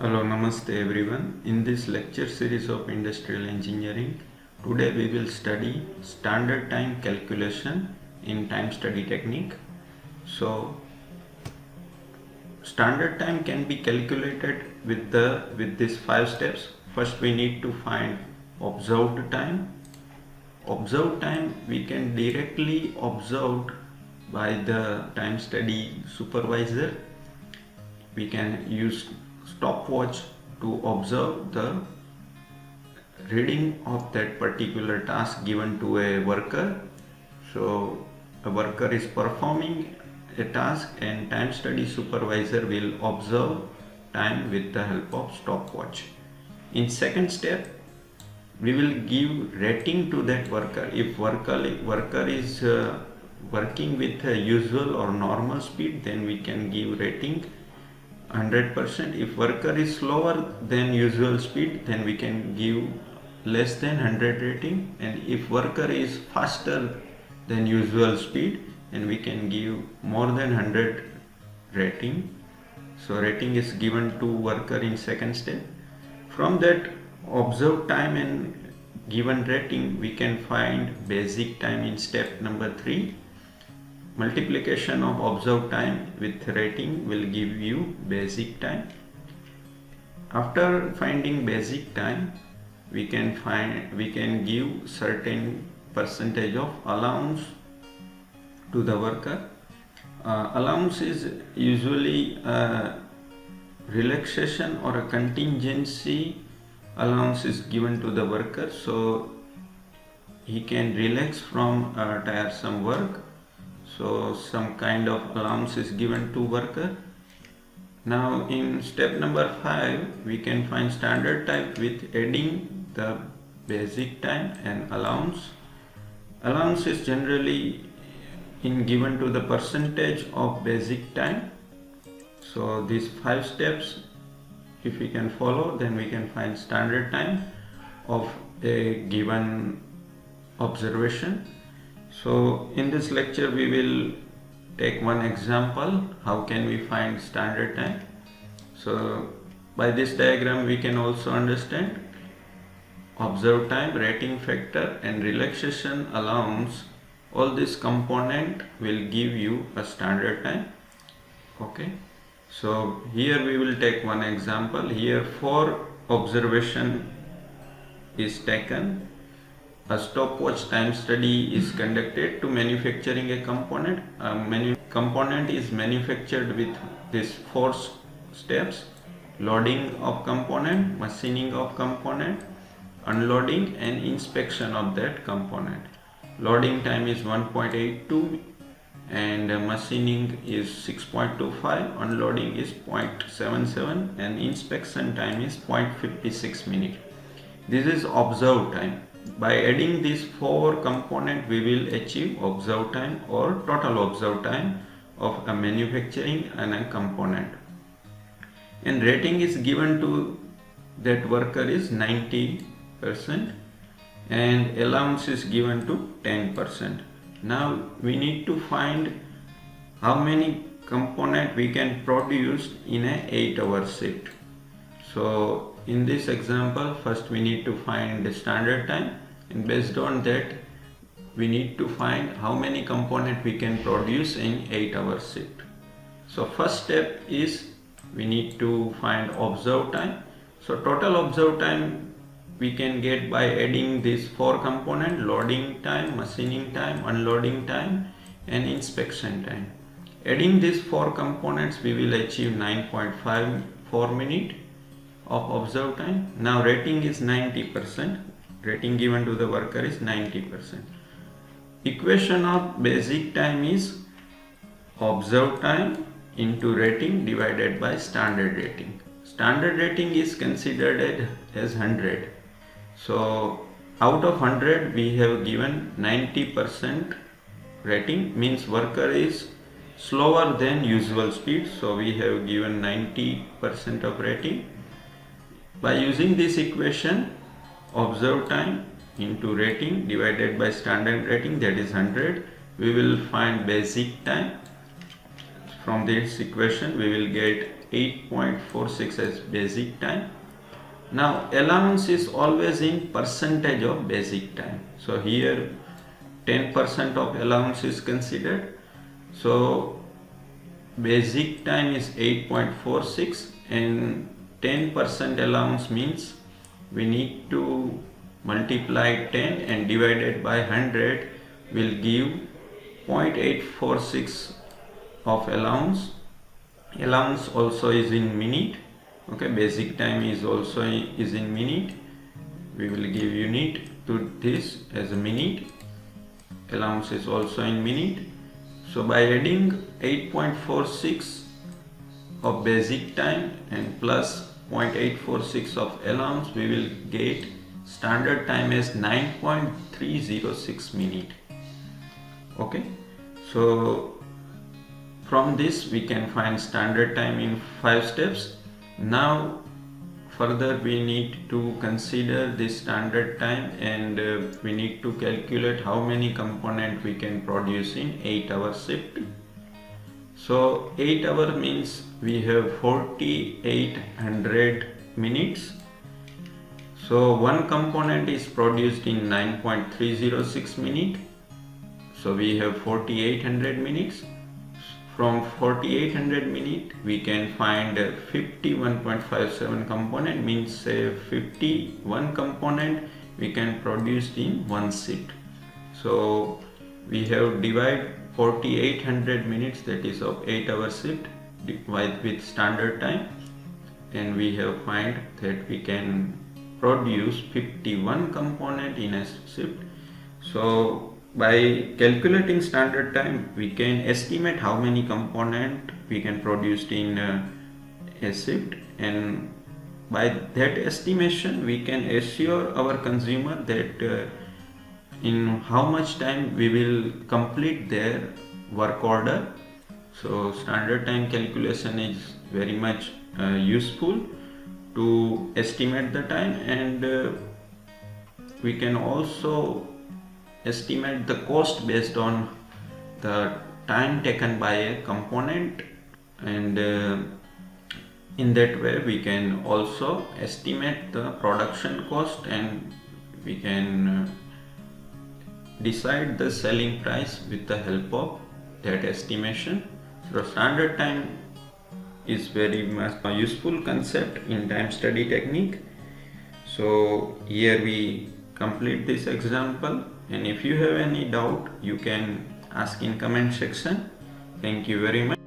Hello, Namaste everyone. In this lecture series of Industrial Engineering, today we will study standard time calculation in time study technique. So, standard time can be calculated with these 5 steps. First, we need to find observed time. Observed time we can directly observe by the time study supervisor. We can use stopwatch to observe the reading of that particular task given to a worker. So a worker is performing a task and time study supervisor will observe time with the help of stopwatch. In second step, we will give rating to that worker. If worker is working with a usual or normal speed, then we can give rating 100%. If worker is slower than usual speed, then we can give less than 100 rating, and if worker is faster than usual speed, then we can give more than 100 rating. So rating is given to worker in second step. From that observed time and given rating, we can find basic time in step number 3. Multiplication of observed time with rating will give you basic time. After finding basic time, we can give certain percentage of allowance to the worker. Allowance is usually a relaxation or a contingency allowance is given to the worker, so he can relax from tiresome work. So some kind of allowance is given to worker. Now in step number 5, we can find standard time with adding the basic time and allowance. Allowance is generally given to the percentage of basic time. So these 5 steps, if we can follow, then we can find standard time of a given observation. So in this lecture we will take one example, how can we find standard time. So by this diagram we can also understand observed time, rating factor and relaxation allowance. All this component will give you a standard time. Okay, so here we will take one example. Here 4 observation is taken. A stopwatch time study is conducted to manufacturing a component. Component is manufactured with these 4 steps: loading of component, machining of component, unloading and inspection of that component. Loading time is 1.82 and machining is 6.25, unloading is 0.77 and inspection time is 0.56 minutes. This is observed time. By adding these 4 components, we will achieve observed time or total observed time of a manufacturing and a component. And rating is given to that worker is 90% and allowance is given to 10%. Now we need to find how many components we can produce in a 8-hour shift. So in this example, first we need to find the standard time, and based on that we need to find how many components we can produce in 8-hour shift. So first step is we need to find observed time. So total observed time we can get by adding these 4 components: loading time, machining time, unloading time and inspection time. Adding these 4 components, we will achieve 9.54 minutes of observed time. Now rating is 90%. Rating given to the worker is 90%. Equation of basic time is observed time into rating divided by standard rating. Standard rating is considered as 100. So out of 100 we have given 90% rating, means worker is slower than usual speed, so we have given 90% of rating. By using this equation, observed time into rating divided by standard rating, that is 100, we will find basic time. From this equation we will get 8.46 as basic time. Now allowance is always in percentage of basic time. So here 10% of allowance is considered. So basic time is 8.46 and 10% allowance means we need to multiply 10 and divided by 100 will give 0.846 of allowance. Allowance also is in minute. Okay, basic time is also is in minute. We will give unit to this as a minute. Allowance is also in minute. So by adding 8.46 of basic time and plus 0.846 of allowance, we will get standard time as 9.306 minute. Okay, so from this we can find standard time in 5 steps. Now further we need to consider this standard time and we need to calculate how many components we can produce in 8-hour shift. So 8 hour means we have 4800 minutes. So one component is produced in 9.306 minutes. So we have 4800 minutes. From 4800 minutes we can find 51.57 component, means 51 component we can produce in one shift. So we have divided 4800 minutes, that is of 8-hour shift, divided with standard time, and we have find that we can produce 51 component in a shift. So by calculating standard time we can estimate how many component we can produce in a shift, and by that estimation we can assure our consumer that in how much time we will complete their work order. So standard time calculation is very much useful to estimate the time, and we can also estimate the cost based on the time taken by a component, and in that way we can also estimate the production cost, and we can decide the selling price with the help of that estimation. So standard time is very much a useful concept in time study technique. So here we complete this example, and if you have any doubt you can ask in comment section. Thank you very much.